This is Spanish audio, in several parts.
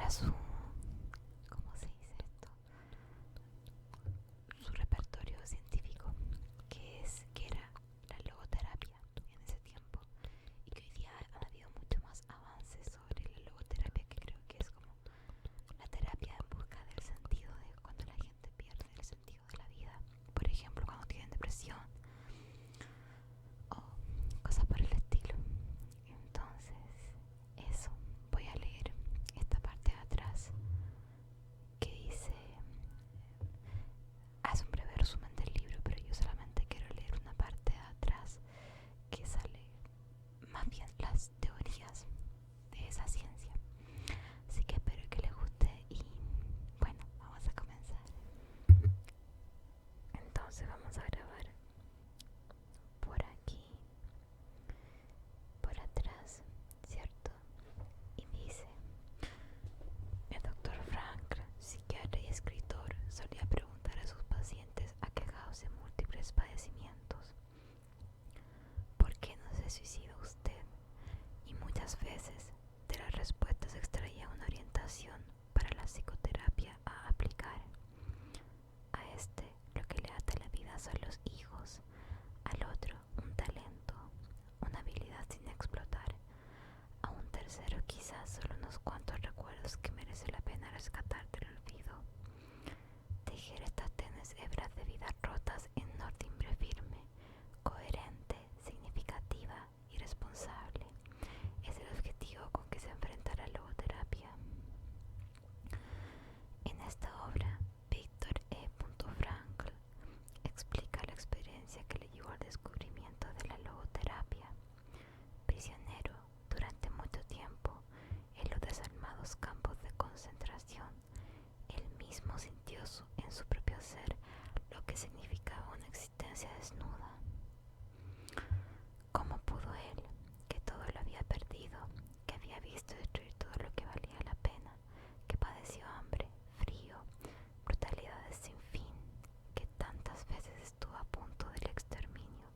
era ¿cómo se dice esto? Su repertorio científico, que era la logoterapia en ese tiempo, y que hoy día han habido mucho más avances sobre la logoterapia, que creo que es como la terapia en busca del sentido de cuando la gente pierde el sentido de la vida, por ejemplo cuando tienen depresión o cosas por el estilo. Entonces, eso, voy a leer esta parte de atrás que dice, hace un breve resumen del libro, pero yo solamente quiero leer una parte de atrás que sale más bien las teorías de esa ciencia. Así que espero que les guste y bueno, vamos a comenzar. Entonces vamos a grabar por aquí, por atrás, ¿cierto? Y dice, el doctor Frank, psiquiatra y escritor, solía preguntar a sus pacientes aquejados de múltiples padecimientos: ¿por qué no se suicida usted? Y muchas veces de las respuestas extraía una orientación para la psicoterapia a aplicar. A este lo que le ata la vida son los hijos, al otro un talento, una habilidad sin explotar, a un tercero quizás solo unos cuantos recuerdos que merece la pena rescatar del olvido. Tejer estas tenues hebras de vidas rotas en una timbre firme, coherente, significativa y responsable es el objetivo con que se enfrenta la logoterapia. En esta obra, Viktor E. Frankl explica la experiencia que le llevó al descubrimiento de la logoterapia. Prisionero durante mucho tiempo en los desalmados campos de concentración, él mismo sintió en su propio ser lo que significaba una existencia desnuda. ¿Cómo pudo él, que todo lo había perdido, que había visto destruir todo lo que valía la pena, que padeció hambre, frío, brutalidades sin fin, que tantas veces estuvo a punto del exterminio?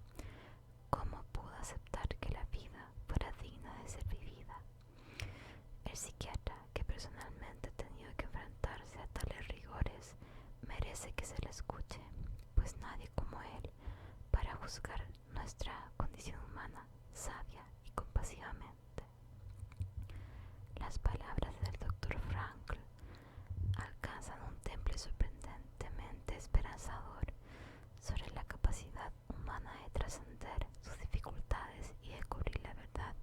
¿Cómo pudo aceptar que la vida fuera digna de ser vivida? El psiquiatra, que personalmente ha tenido que enfrentarse a tales rigores, merece que se le escuche, pues nadie como él, para juzgar nuestra condición humana sabia y compasivamente. Las palabras del doctor Frankl alcanzan un temple sorprendentemente esperanzador sobre la capacidad humana de trascender sus dificultades y descubrir la verdad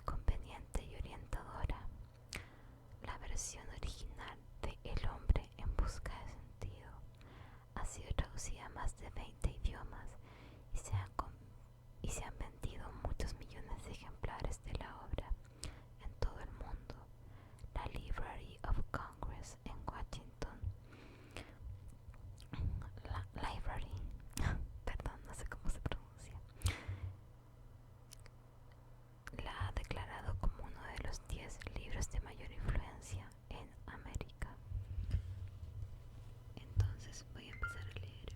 conveniente y orientadora. La versión original de El hombre en busca de sentido ha sido traducida a más de 20 idiomas y se han vendido muchos millones de ejemplares de la obra en todo el mundo. La Library of Congress en Washington, la Library, perdón, no sé cómo se pronuncia, la ha declarado como uno de los 10 libros de mayor influencia en América. Entonces voy a empezar a leer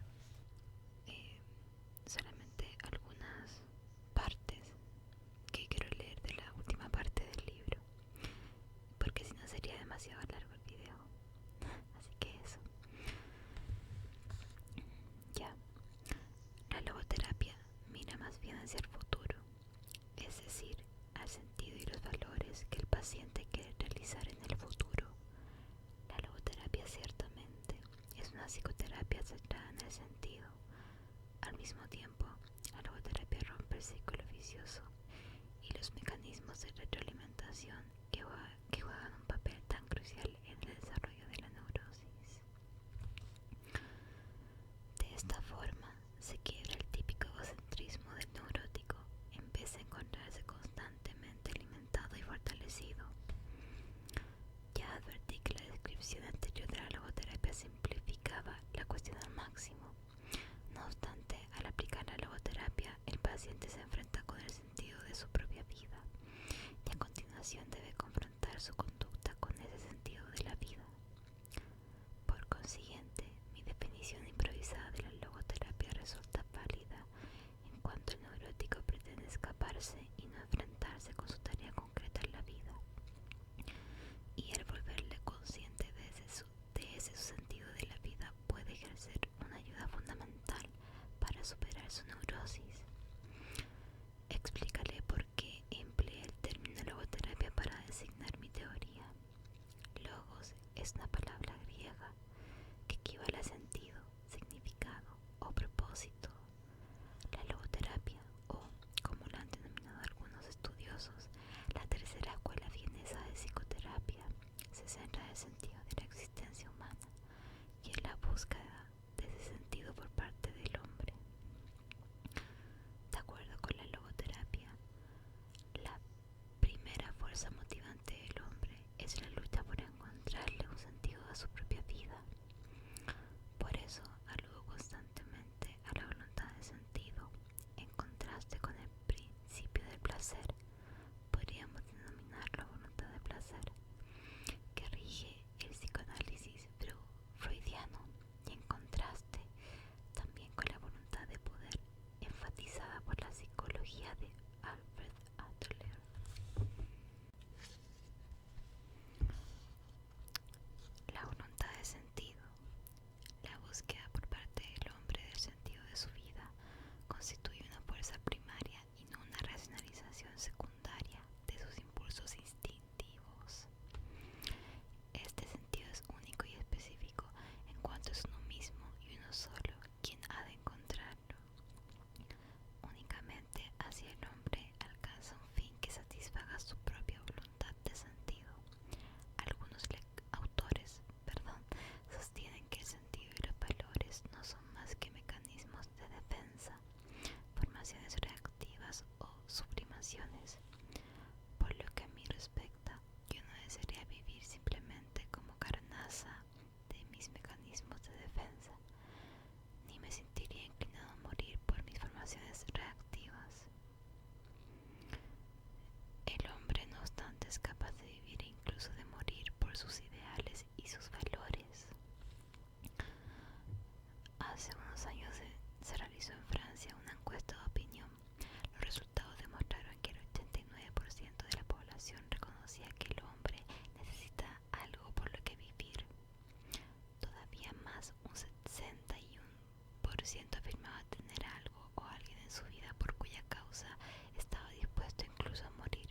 60% afirmaba tener algo o alguien en su vida por cuya causa estaba dispuesto incluso a morir.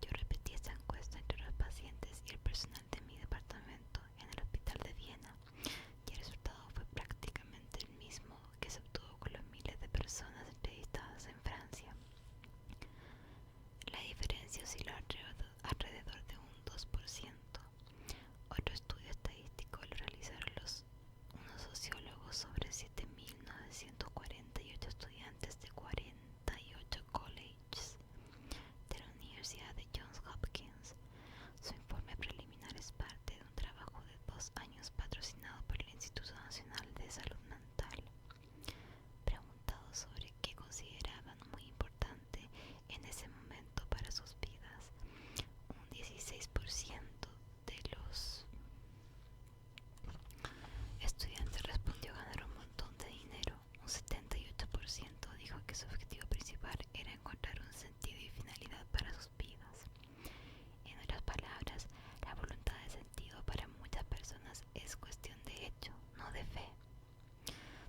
Yo repetí esta encuesta entre los pacientes y el personal de mi departamento en el hospital de Viena, y el resultado fue prácticamente el mismo que se obtuvo con los miles de personas entrevistadas en Francia. La diferencia osciló alrededor de un 2%. Otro estudio estadístico lo realizaron unos sociólogos sobre 7.948 estudiantes de 48 colleges de la Universidad de Johns Hopkins. Su informe preliminar es parte de un trabajo de 2 años patrocinado por el Instituto Nacional de Salud Mental. Preguntados sobre qué consideraban muy importante en ese momento para sus vidas, un 16% de los estudiantes respondió ganar un montón de dinero. Un 78% dijo que su objetivo principal era encontrar un sentido y finalidad para sus vidas. En otras palabras, la voluntad de sentido para muchas personas es cuestión de hecho, no de fe.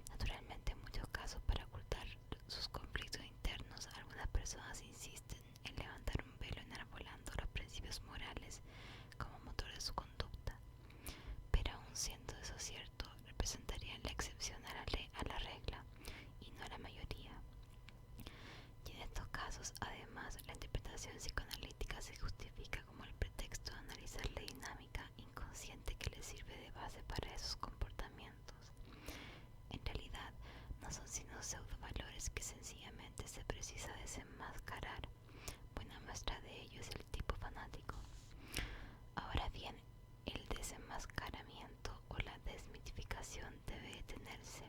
Naturalmente, en muchos casos, para ocultar sus conflictos internos, algunas personas insisten en levantar un velo enarbolando los principios morales como motor de su conducta. Pero aun siendo eso cierto, representarían la excepción a la regla y no a la mayoría. Y en estos casos, además, la interpretación psicoanalítica se justifica como el pretexto de analizar la dinámica inconsciente que les sirve de base para esos comportamientos. En realidad, no son sino pseudovalores que sencillamente se precisa desenmascarar. Buena muestra de ello es el tipo fanático. Ahora bien, el desenmascaramiento o la desmitificación debe detenerse,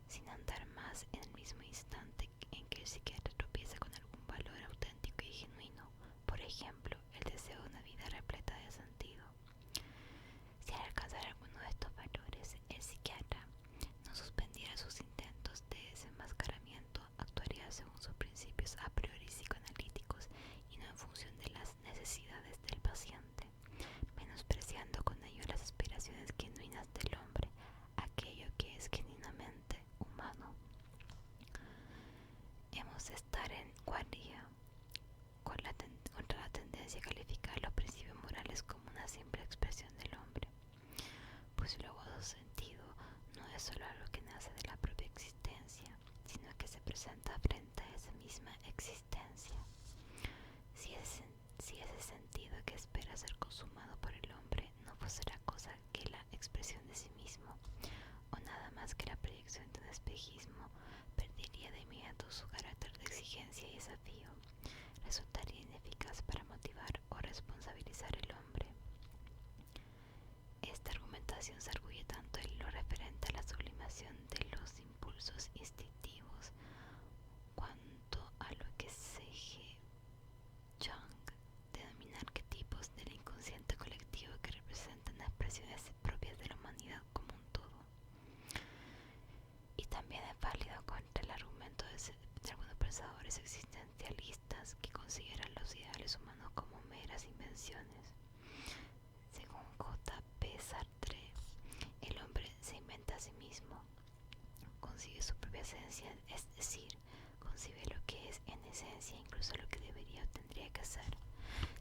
sin andar más en el mismo instante en que el psiquiatra tropieza con algún valor auténtico y genuino, por ejemplo, el deseo de una vida repleta de sentido. Si al alcanzar alguno de estos valores, el psiquiatra no suspendiera sus intentos de desenmascaramiento, actuaría según sus principios a priori psicoanalíticos y no en función de las necesidades del paciente, menospreciando con ello las aspiraciones genuinas del hombre, aquello que es genuinamente humano. Hemos de estar en guardia contra la tendencia a calificar los principios morales como una simple expresión del hombre, pues luego su sentido no es solo algo que nace de la propia existencia, sino que se presenta frente a esa misma existencia. Si ese sentido que espera ser consumado por el hombre no fuese otra cosa que la expresión de sí mismo, o nada más que la proyección de un espejismo, perdería de inmediato su carácter de exigencia y desafío, resultaría ineficaz para motivar o responsabilizar al hombre. Esta argumentación se arguye tanto en lo referente a la sublimación de los impulsos instintivos, cuanto a lo que C.G. Jung denomina arquetipos del inconsciente colectivo que representan expresiones propias de la humanidad como un todo. Y también es válido contra el argumento de algunos pensadores existencialistas que consideran los ideales humanos como meras invenciones. Según J.P. Sartre, el hombre se inventa a sí mismo, concibe su propia esencia, es decir, concibe lo que es en esencia, incluso lo que debería o tendría que ser.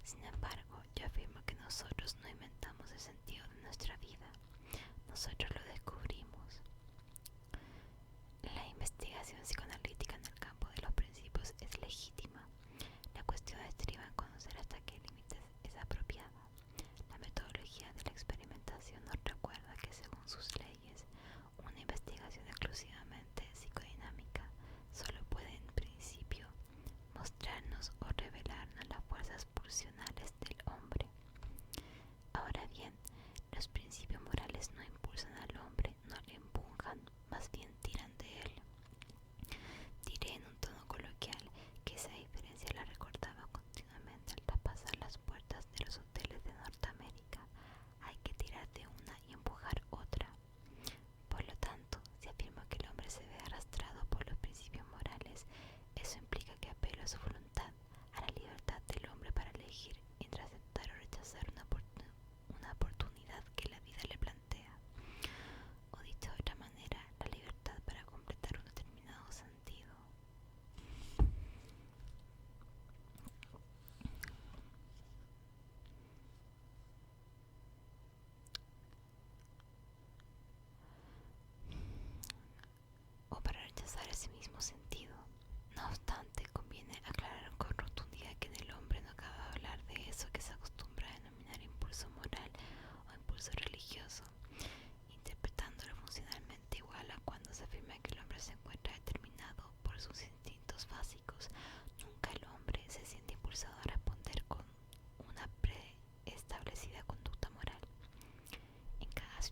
Sin embargo, yo afirmo que nosotros no inventamos el sentido de nuestra vida, nosotros lo descubrimos. La investigación psicoanalítica en el campo de los principios es legítima. La cuestión estriba en conocer hasta qué límites es apropiada. La metodología de la experimentación nos recuerda que, según sus leyes, una investigación exclusivamente psicodinámica solo puede, en principio, mostrarnos o revelarnos las fuerzas pulsionales del hombre. Ahora bien, los principios morales no impulsan al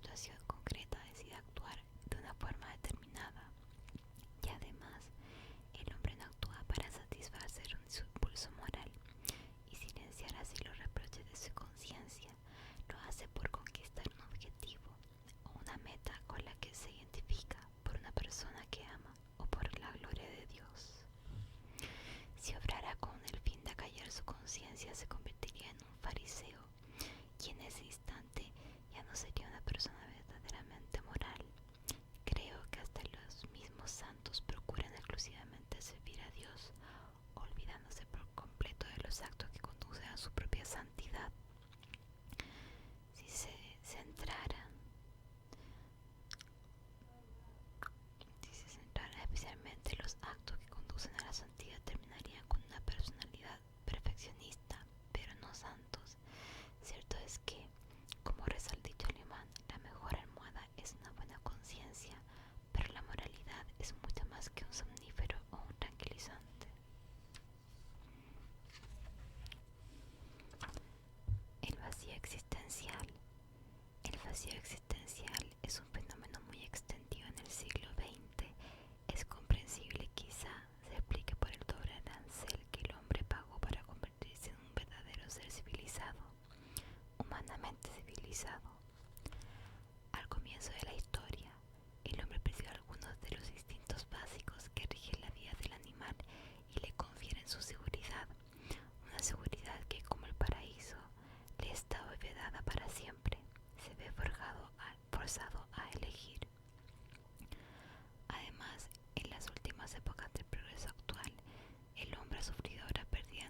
situación concreta decide actuar de una forma determinada. Y además, el hombre no actúa para satisfacer su impulso moral y silenciar así los reproches de su conciencia. Lo hace por conquistar un objetivo o una meta con la que se identifica, por una persona que ama o por la gloria de Dios. Si obrara con el fin de acallar su conciencia, se convertiría en un fariseo, y en ese instante ya no sería una persona verdaderamente moral. Creo que hasta los mismos santos procuran exclusivamente servir a Dios, olvidándose por completo de los actos que conducen a su propia santidad. Si se centraran especialmente en los actos que conducen a la santidad, terminarían con una personalidad perfeccionista, pero no santos. Cierto es que, como reza el dicho alemán, la mejor almohada es una buena conciencia, pero la moralidad es mucho más que un somnífero o un tranquilizante. El vacío existencial. El vacío existencial es un fenómeno muy extendido en el siglo XX. Es comprensible, quizá se explique por el doble arancel que el hombre pagó para convertirse en un verdadero ser civilizado, humanamente civilizado. Al comienzo de la historia, el hombre percibió algunos de los instintos básicos que rigen la vida del animal y le confieren su seguridad, una seguridad que, como el paraíso, le estaba vedada para siempre. Se ve forzado a elegir. Además, en las últimas épocas del progreso actual, el hombre ha sufrido una pérdida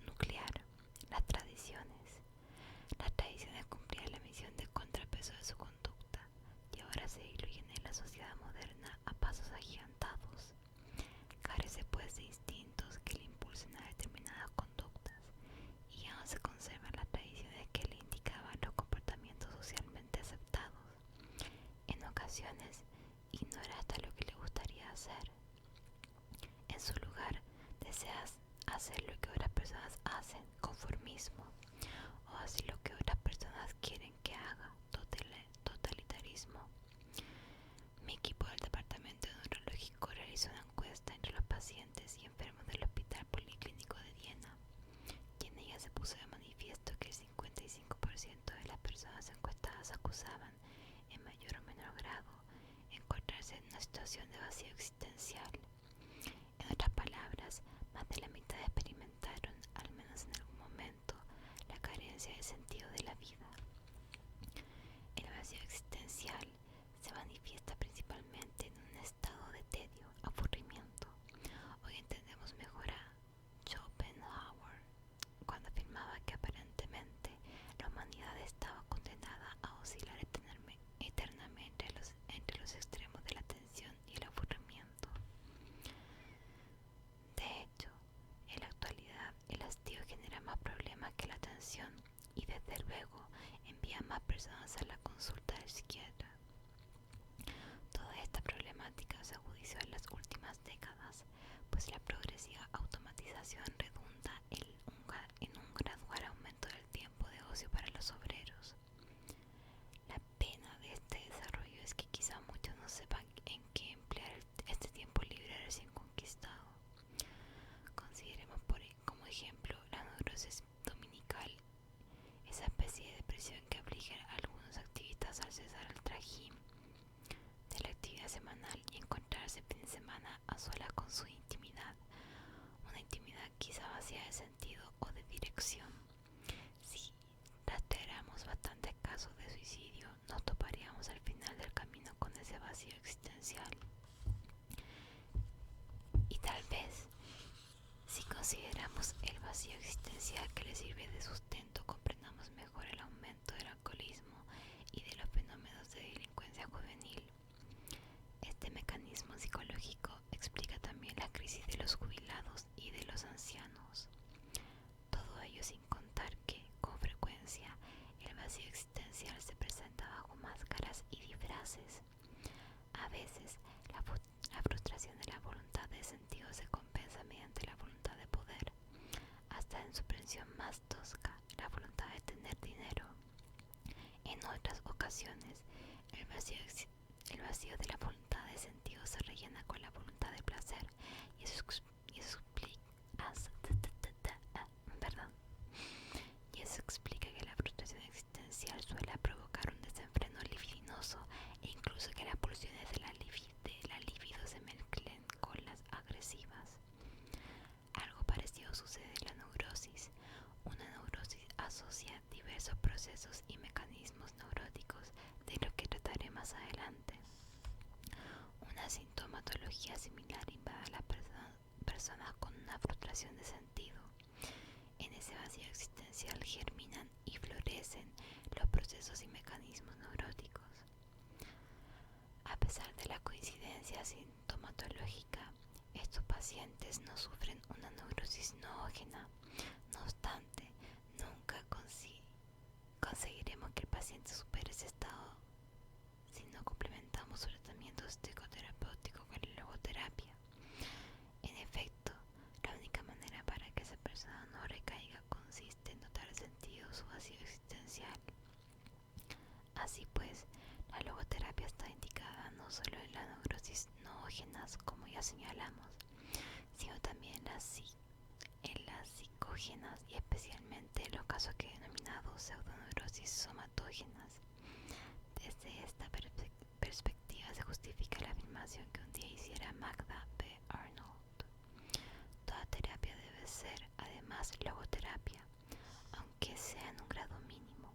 nuclear. Las tradiciones. Las tradiciones cumplían la misión de contrapeso de su conducta y ahora se diluyen en la sociedad moderna a pasos agigantados. Carece pues de instintos que le impulsen a determinadas conductas, y aún se conservan las tradiciones que le indicaban los comportamientos socialmente aceptados. En ocasiones ignora hasta lo que le gustaría hacer. En su lugar, deseas hacer lo que otras personas hacen, conformismo, o hacer lo que otras personas quieren que haga, totalitarismo. Mi equipo del departamento neurológico realizó una encuesta entre los pacientes y enfermos del Hospital Policlínico de Viena, y en ella se puso de manifiesto que el 55% de las personas encuestadas acusaban, en mayor o menor grado, encontrarse en una situación de vacío existencial. En otras palabras, más de la mitad experimentaron, al menos en algún momento, la carencia de sentido de la vida. El vacío existencial se manifiesta principalmente en un estado de tedio, aburrimiento. Hoy entendemos mejor a Schopenhauer cuando afirmaba que aparentemente la humanidad estaba condenada a oscilar eternamente entre los extremos de la tensión y el aburrimiento. De hecho, en la actualidad el hastío genera más problemas que la tensión y desde luego envía más personas a la consulta del psiquiatra. Toda esta problemática se agudizó en las últimas décadas, pues la progresiva automatización redunda en un gradual aumento del tiempo de ocio para los obreros. La pena de este desarrollo es que quizá muchos no sepan en qué emplear este tiempo libre recién conquistado. Consideremos como ejemplo la neurosis dominical, esa especie de depresión que obliga a algunos activistas a cesar el trajín de la actividad semanal y encontrarse fin de semana a solas con su intimidad, una intimidad quizá vacía de sentido o de dirección. Si rastreáramos bastantes casos de suicidio, nos toparíamos al final del camino con ese vacío existencial. Y tal vez, si consideramos el vacío existencial que le sirve de sustento, comprendamos mejor el aumento del alcoholismo y de los fenómenos de delincuencia juvenil. Este mecanismo psicológico explica también la crisis de los jubilados y de los ancianos. Todo ello sin contar que, con frecuencia, el vacío existencial se presenta bajo máscaras y disfraces. A veces, la frustración de la voluntad de sentido se compensa mediante la voluntad de poder, hasta en su expresión más tosca, la voluntad de tener dinero. En otras ocasiones, ocasiones, el vacío de la voluntad de sentido se rellena con la voluntad de placer, y eso perdón. Y eso explica que la frustración existencial suele provocar un desenfreno libidinoso e incluso que las pulsiones de la libido se mezclen con las agresivas. Algo parecido sucede en la neurosis. Una neurosis asocia diversos procesos y mecanismos neuróticos, de lo que trataré más adelante. Una sintomatología similar invade a las personas con una frustración de sentido. En ese vacío existencial germinan y florecen los procesos y mecanismos neuróticos. A pesar de la coincidencia sintomatológica, estos pacientes no sufren una neurosis noógena. No obstante, nunca conseguiremos que el paciente supere ese estado si no complementamos su tratamiento psicoterapéutico con la logoterapia. En efecto, la única manera para que esa persona no recaiga consiste en dotar de sentido su vacío existencial. Así pues, la logoterapia está indicada no solo en las neurosis noógenas, como ya señalamos, sino también en las psicógenas y especialmente en los casos que he denominado pseudoneurosis somatógenas. Desde esta perspectiva se justifica la afirmación que un día hiciera Magda B. Arnold: toda terapia debe ser, además, logoterapia, aunque sea en un grado mínimo.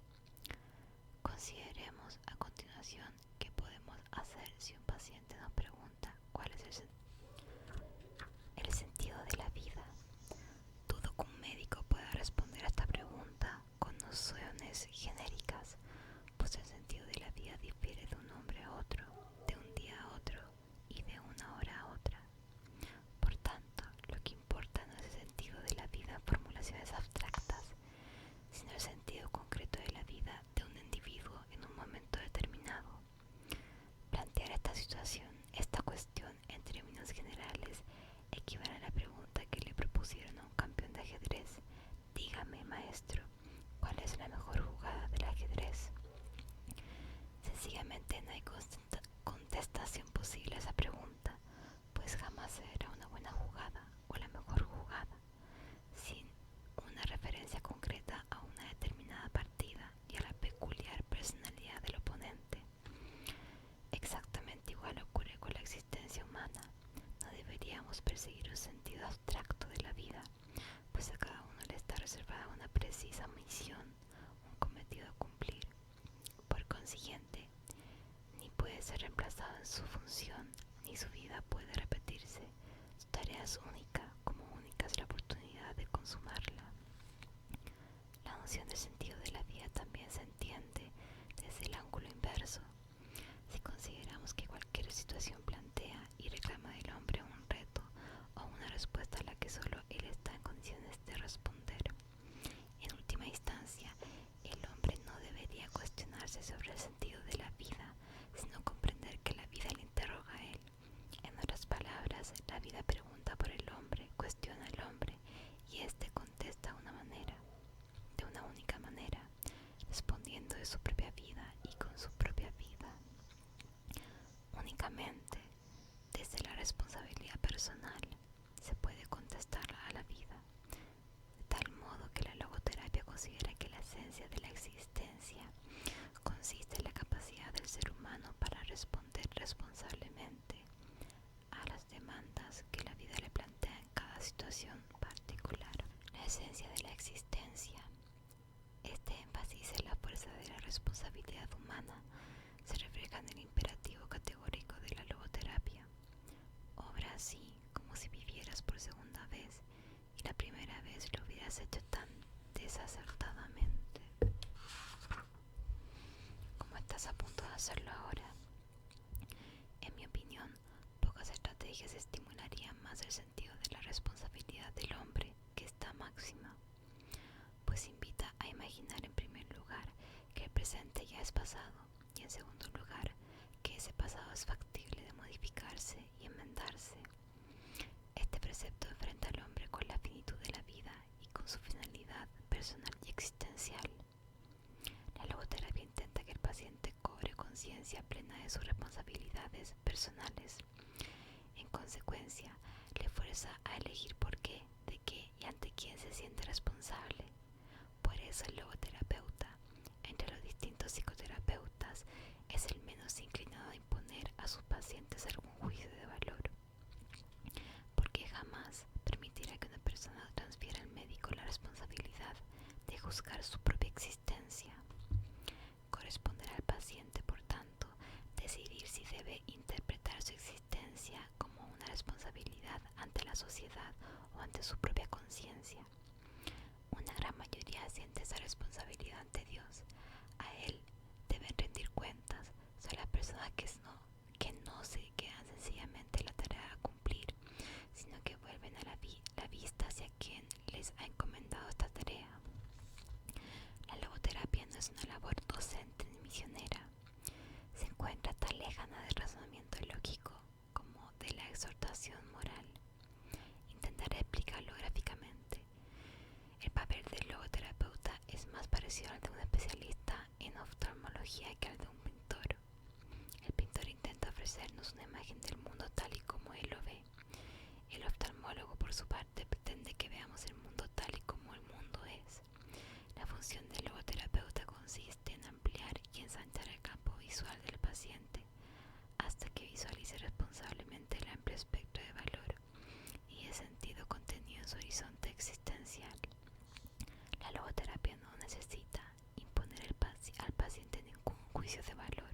Consideremos a continuación qué podemos hacer si un paciente nos pregunta cuál es el sentido de la vida. Dudo que un médico pueda responder a esta pregunta con nociones genéricas, pues el sentido de la vida difiere de un hombre a otro, de un día a otro y de una hora a otra. Por tanto, lo que importa no es el sentido de la vida en formulaciones abstractas, sino el sentido concreto de la vida de un individuo en un momento determinado. Plantear esta cuestión en términos generales equivale a la pregunta que le propusieron a un campeón de ajedrez: dígame, maestro, ¿cuál es la mejor jugada del ajedrez? Sencillamente no hay contestación posible a esa pregunta, pues jamás será una buena jugada o la mejor jugada sin una referencia concreta a una determinada partida y a la peculiar personalidad del oponente. Exactamente igual ocurre con la existencia humana. No deberíamos perseguir un sentido abstracto de la vida, pues a cada uno le está reservada una precisa misión, un cometido a cumplir. Por consiguiente, ni puede ser reemplazado en su función, ni su vida puede repetirse. Su tarea es única, como única es la oportunidad de consumarla. La noción del sentido de la vida también se entiende desde el ángulo inverso. Si consideramos que cualquier situación plantea y reclama del hombre un reto o una respuesta a la que solo él está en condiciones de responder, en última instancia, el hombre no debería cuestionarse sobre el sentido de la vida, sino comprender que la vida le interroga a él. En otras palabras, la vida pregunta por el hombre, cuestiona al hombre, y éste contesta de una única manera, respondiendo de su propia vida y con su propia vida. Únicamente desde la responsabilidad personal se puede contestar a la vida, de tal modo que la logoterapia considera que la esencia de la existencia consiste en la capacidad del ser humano para responder responsablemente a las demandas que la vida le plantea en cada situación particular. La esencia de la existencia. Este énfasis en la fuerza de la responsabilidad humana se refleja en el imperativo categórico de la logoterapia: obra así como si vivieras por segunda vez y la primera vez lo hubieras hecho tan desacertadamente como estás a punto de hacerlo ahora. En mi opinión, pocas estrategias estimularían más el sentido de la responsabilidad del hombre que esta máxima, pues invita a imaginar en primer lugar que el presente ya es pasado y en segundo lugar que ese pasado es factible de modificarse y enmendarse. Este precepto enfrenta al hombre con la finitud de la vida y con su finalidad personal y existencial. La logoterapia intenta que el paciente conciencia plena de sus responsabilidades personales. En consecuencia, le fuerza a elegir por qué, de qué y ante quién se siente responsable. Por eso el logoterapeuta, entre los distintos psicoterapeutas, es el menos inclinado a imponer a sus pacientes algún juicio de valor, porque jamás permitirá que una persona transfiera al médico la responsabilidad de juzgar su propia existencia. Corresponderá al paciente, por tanto, decidir si debe interpretar su existencia como una responsabilidad ante la sociedad o ante su propia conciencia. Una gran mayoría siente esa responsabilidad ante Dios. A Él deben rendir cuentas. Son las personas que no se quedan sencillamente en la tarea a cumplir, sino que vuelven a la vista hacia quien les ha encomendado esta tarea. La logoterapia no es una labor docente ni misionera. Se encuentra tan lejana del razonamiento lógico como de la exhortación moral. Intentaré explicarlo gráficamente. El papel del logoterapeuta es más parecido al de un especialista en oftalmología que al de un pintor. El pintor intenta ofrecernos una imagen del mundo tal y como él lo ve. El oftalmólogo, por su parte, pretende que veamos el mundo tal y como el mundo es. La función del logoterapeuta consiste en ampliar y ensanchar el campo visual del paciente hasta que visualice responsablemente el amplio espectro de valor y de sentido contenido en su horizonte existencial. La logoterapia no necesita imponer al paciente ningún juicio de valor,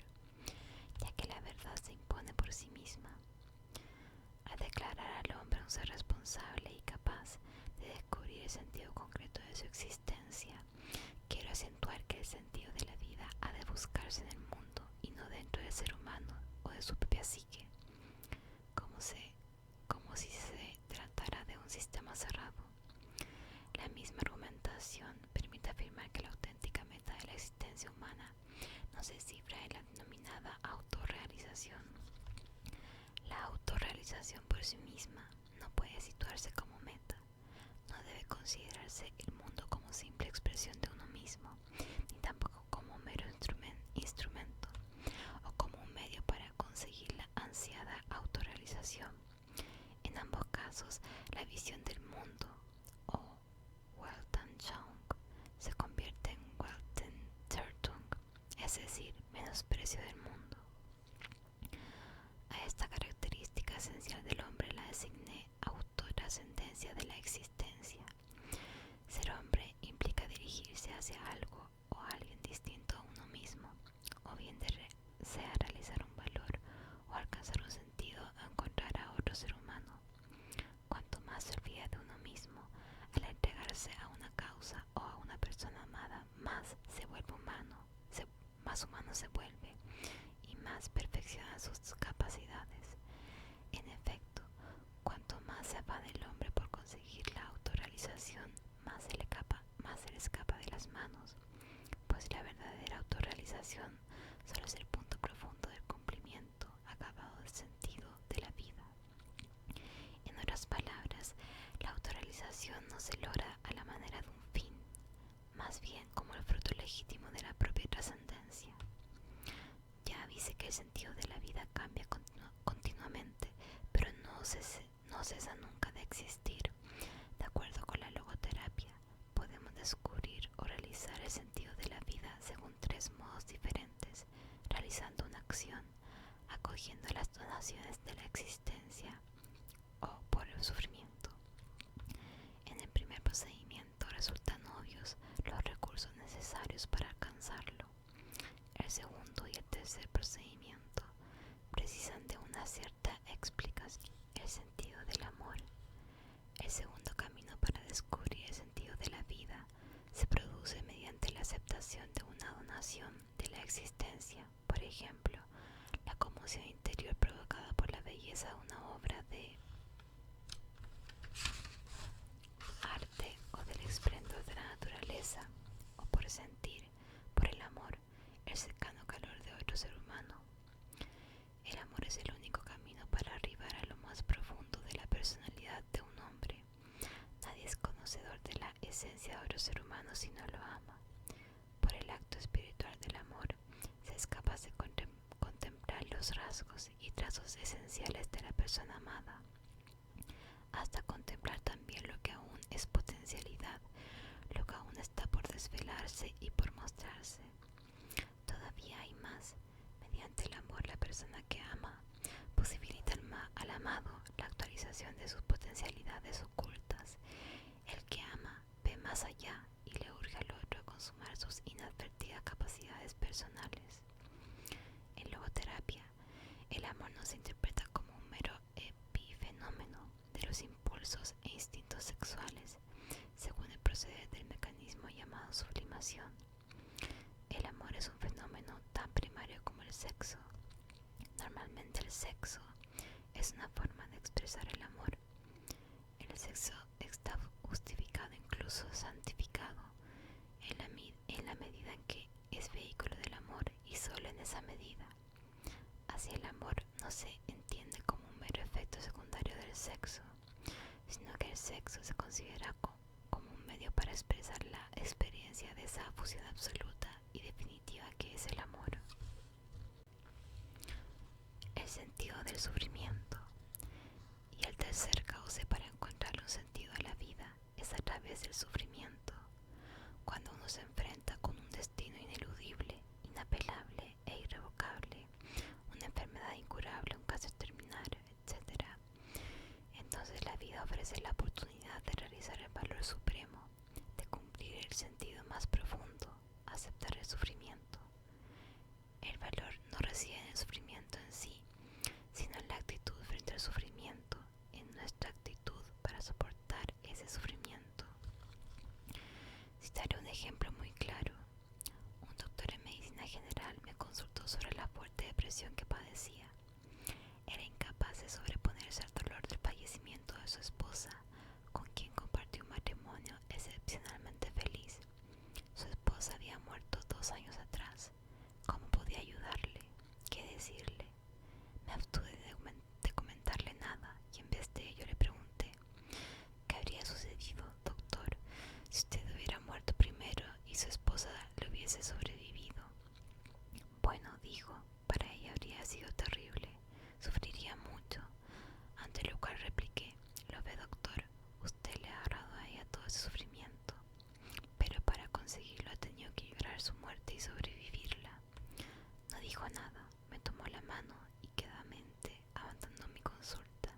ya que la verdad se impone por sí misma. Al declarar al hombre un ser responsable y capaz de descubrir el sentido concreto de su existencia, quiero acentuar que el sentido de la vida ha de buscarse en el mundo y no dentro del ser humano o de su propia psique, como si se tratara de un sistema cerrado. La misma argumentación permite afirmar que la auténtica meta de la existencia humana no se cifra en la denominada autorrealización. La autorrealización por sí misma no puede situarse como meta. No debe considerarse el mundo como simple expresión de uno mismo, ni tampoco como mero instrumento o como un medio para conseguir la ansiada autorrealización. En ambos casos, la visión del mundo, o Weltanschauung, se convierte en Weltanschauung, es decir, menosprecio del mundo. A esta característica esencial del hombre la designé autotrascendencia de la existencia. Ser hombre implica dirigirse hacia algo o alguien distinto a uno mismo, o bien sea realizar un valor o alcanzar un sentido o encontrar a otro ser humano. Cuanto más se olvida de uno mismo al entregarse a una causa o a una persona amada, más se vuelve más humano se vuelve y más perfecciona sus capacidades. En efecto, cuanto más se afana el hombre por conseguir la autorrealización, más se le escapa de las manos, pues la verdadera autorrealización solo es el punto profundo del cumplimiento acabado del sentido de la vida. En otras palabras, la autorrealización no se logra a la manera de un fin, más bien como el fruto legítimo de la propia trascendencia. Ya avise que el sentido de la vida cambia continuamente, pero no cesa nunca de existir. De acuerdo con la logoterapia, podemos descubrir o realizar el sentido de la vida según tres modos diferentes: realizando una acción, acogiendo las donaciones de la existencia o por el sufrimiento. En el primer procedimiento resultan obvios los recursos necesarios para alcanzarlo. El segundo y el tercer procedimiento precisan de una cierta explicación. El sentido del amor. El segundo camino para descubrir el sentido de la vida se produce mediante la aceptación de una donación de la existencia, por ejemplo, la conmoción interior provocada por la belleza de una obra de arte o del esplendor de la naturaleza, o por sentir, por el amor, el cercano calor de otro ser humano. El amor es el único camino para arribar a lo más profundo de la personalidad de un hombre. Nadie es conocedor de la esencia de otro ser humano si no lo ama. Por el acto espiritual del amor, se es capaz de los rasgos y trazos esenciales de la persona amada, hasta contemplar también lo que aún es potencialidad, lo que aún está por desvelarse y por mostrarse. Todavía hay más. Mediante el amor, la persona que ama posibilita al amado la actualización de sus potencialidades ocultas. El que ama ve más allá y le urge al otro a consumar sus inadvertidas capacidades personales. En logoterapia, el amor no se interpreta como un mero epifenómeno de los impulsos e instintos sexuales, según el proceder del mecanismo llamado sublimación. El amor es un fenómeno tan primario como el sexo. Normalmente el sexo es una forma de expresar el amor. El sexo está justificado, incluso santificado, en la medida en que es vehículo del amor y solo en esa medida. Así el amor no se entiende como un mero efecto secundario del sexo, sino que el sexo se considera como un medio para expresar la experiencia de esa fusión absoluta y definitiva que es el amor. El sentido del sufrimiento. Y el tercer cauce para encontrarle un sentido a la vida es a través del sufrimiento. Cuando uno se enfrenta con un destino ineludible, inapelable e irrevocable, una enfermedad incurable, un cáncer terminal, etc., entonces la vida ofrece la oportunidad de realizar el valor supremo, de cumplir el sentido más profundo, aceptar el sufrimiento. El valor no reside en el sufrimiento en sí, sino en la actitud frente al sufrimiento, en nuestra actitud para soportar ese sufrimiento. Citaré un ejemplo muy claro. Un doctor en medicina general me consultó sobre la fuerte depresión que padecía. Era incapaz de sobreponerse al dolor del fallecimiento de su esposa, con quien compartió un matrimonio excepcionalmente feliz. Su esposa había muerto 2 años atrás. ¿Cómo podía ayudarle? ¿Qué decirle? Me abstuve de comentarle nada y en vez de ello le pregunté: ¿qué habría sucedido, doctor, si usted hubiera muerto primero y su esposa le hubiese sobrevivido? Bueno, dijo, para ella habría sido terrible, sufriría mucho. Ante lo cual repliqué: lo ve, doctor, usted le ha ahorrado a ella todo ese sufrimiento, pero para conseguirlo ha tenido que llorar su muerte y sobrevivirla. No dijo nada, me tomó la mano y quedamente abandonó mi consulta.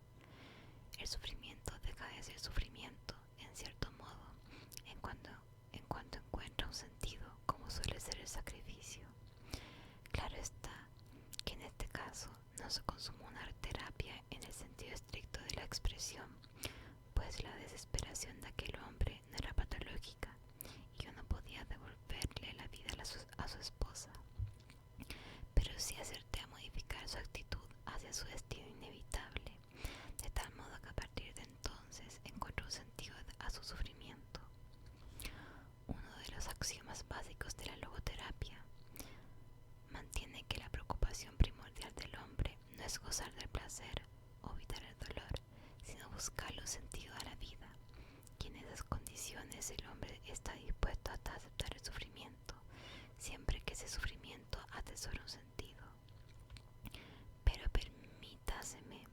El sufrimiento deja de ser sufrimiento, en cierto modo, en cuanto encuentra un sentido, como suele ser el sacrificio. Claro está que en este caso no se consumó una terapia en el sentido estricto de la expresión, pues la desesperación de aquel hombre no era patológica y yo no podía devolverle la vida a su esposa. Pero sí acerté a modificar su actitud hacia su destino inevitable, de tal modo que a partir de entonces encontró un sentido a su sufrimiento. Uno de los axiomas básicos de la logoterapia mantiene que la preocupación primordial del hombre no es gozar del placer o evitar el dolor, sino buscarle un sentido a la vida. Y en esas condiciones el hombre está dispuesto hasta aceptar el sufrimiento, siempre que ese sufrimiento atesore un sentido. Pero permítaseme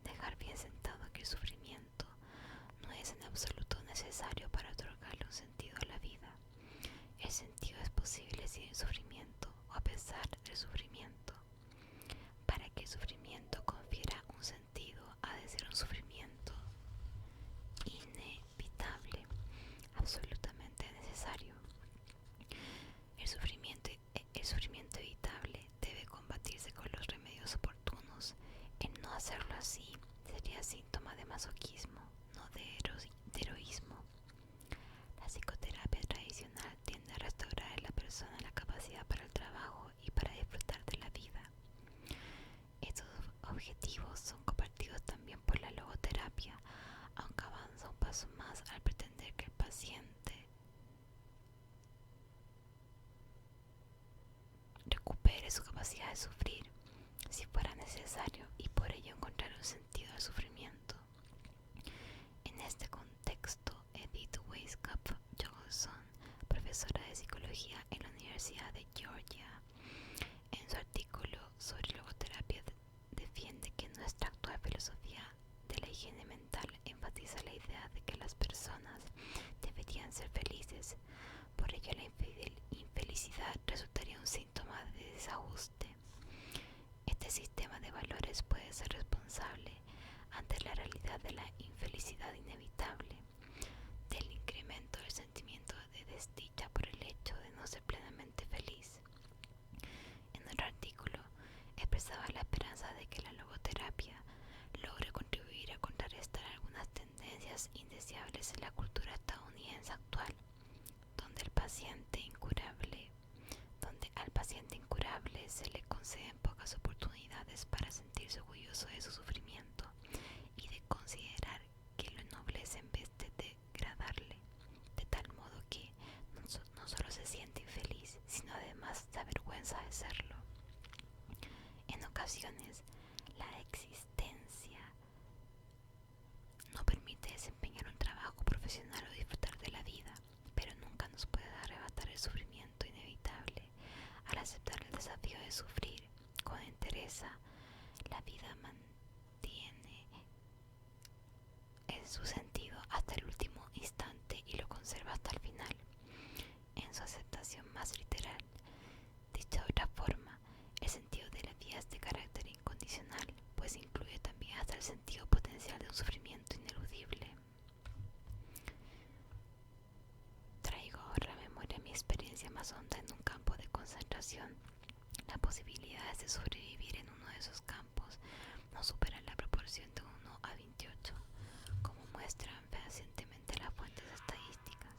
dejar bien sentado que el sufrimiento no es en absoluto necesario para otorgarle un sentido a la vida. El sentido es posible sin el sufrimiento o a pesar del sufrimiento. Para que el sufrimiento confiera un sentido, ha de ser un sufrimiento inevitable, absolutamente necesario. El sufrimiento evitable debe combatirse con los remedios oportunos. El no hacerlo así sería síntoma de masoquismo, no de heroísmo. La psicoterapia tradicional tiende a restaurar en la persona la capacidad para el trabajo y para disfrutar de la vida. Estos objetivos son compartidos también por la logoterapia, aunque avanza un paso más al pretender que el paciente recupere su capacidad de sufrir, si fuera necesario, y por ello encontrar un sentido al sufrimiento. En este contexto, Edith Weisskopf Johnson, profesora de psicología en la Universidad de Georgia, en su artículo nuestra actual filosofía de la higiene mental enfatiza la idea de que las personas deberían ser felices. Por ello, la infelicidad resultaría un síntoma de desajuste. Este sistema de valores puede ser responsable ante la realidad de la infelicidad inevitable, del incremento del sentimiento de desdicha por el hecho de no ser plenamente feliz. En otro artículo, expresaba la esperanza de que la logoterapia logre contribuir a contrarrestar algunas tendencias indeseables en la cultura estadounidense actual, donde al paciente incurable se le conceden pocas oportunidades para sentirse orgulloso de su sufrimiento y de considerar que lo ennoblece en vez de degradarle, de tal modo que no solo se siente infeliz, sino además se avergüenza de serlo. En ocasiones, la existencia no permite desempeñar un trabajo profesional o disfrutar de la vida, pero nunca nos puede arrebatar el sufrimiento inevitable. Al aceptar el desafío de sufrir con entereza, la vida mantiene su sentido hasta el último instante y lo conserva hasta el final. En su aceptación más literal, dicha de otra forma, el sentido de la vida es de carácter incondicional, pues incluye también hasta el sentido potencial de un sufrimiento ineludible. Traigo ahora a memoria mi experiencia más honda en un campo de concentración. Las posibilidades de sobrevivir en uno de esos campos no superan la proporción de 1 a 28, como muestran fehacientemente las fuentes estadísticas.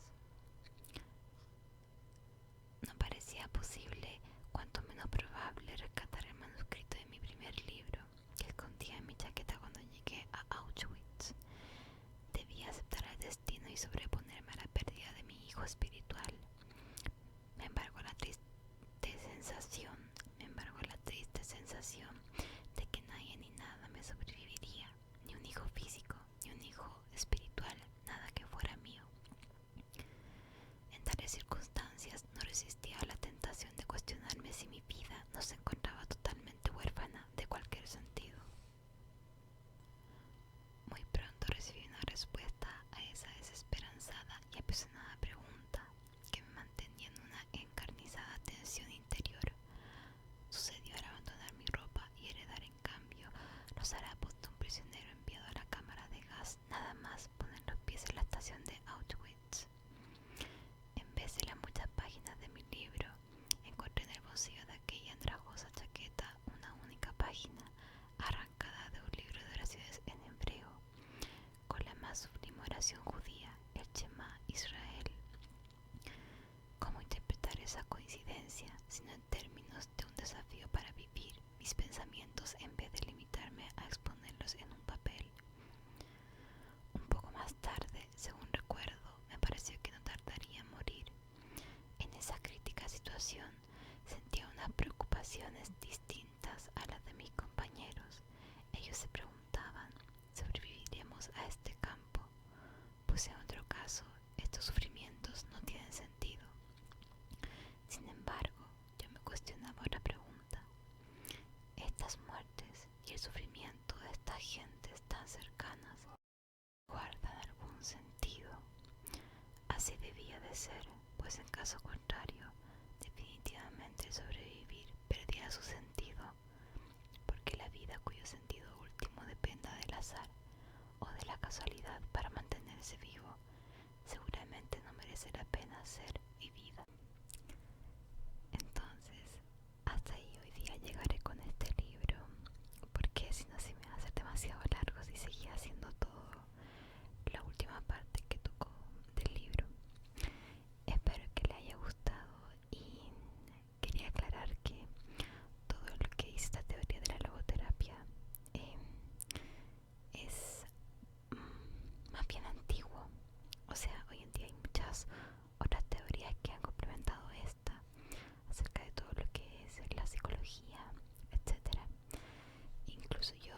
No parecía posible, cuanto menos probable, rescatar el manuscrito de mi primer libro, que escondía en mi chaqueta cuando llegué a Auschwitz. Debía aceptar el destino y sobreponerme a la pérdida de mi hijo espiritual. Me embargó la triste sensación de que nadie ni nada me sobreviviría, ni un hijo físico, ni un hijo espiritual, nada que fuera mío. En tales circunstancias no resistía a la tentación de cuestionarme si mi vida no se encontraba totalmente huérfana de cualquier sentido. Muy pronto recibí una respuesta a esa desesperanzada y apasionada pregunta que me mantenía en una encarnizada tensión interior. Sucedió al abandonar mi ropa y heredar en cambio los harapos de un prisionero enviado a la cámara de gas, nada más poner los pies en la estación de Auschwitz. En vez de las muchas páginas de mi libro, encontré en el bolsillo de aquella andrajosa chaqueta una única página, arrancada de un libro de oraciones en hebreo, con la más sublime oración judía, el Shema Israel. ¿Cómo interpretar esa coincidencia, sino en términos de un desafío para vivir mis pensamientos en vez de limitarme a exponerlos en un papel? Un poco más tarde, según recuerdo, me pareció que no tardaría en morir. En esa crítica situación sentía unas preocupaciones distintas a las de mis compañeros. Ellos se preguntaban: ¿sobreviviremos a este campo? Pues en otro caso, estos sufrimientos no tienen sentido. Sin embargo, yo me cuestionaba otra pregunta: ¿estas muertes y el sufrimiento de estas gentes tan cercanas guardan algún sentido? Así debía de ser, pues en caso contrario, definitivamente el sobrevivir perdía su sentido, porque la vida cuyo sentido último dependa del azar o de la casualidad para mantenerse vivo, seguramente no merece la pena ser vivida. Entonces, hasta ahí hoy día llegaré con este libro, porque si no se me va a hacer demasiado largo si seguía haciendo todo la última parte que tocó del libro. Espero que le haya gustado y quería aclarar que todo lo que dice esta teoría de la logoterapia es más bien antiguo. O sea, hoy en día hay muchas otras teorías que han complementado esta acerca de todo lo que es la psicología, etcétera. Incluso yo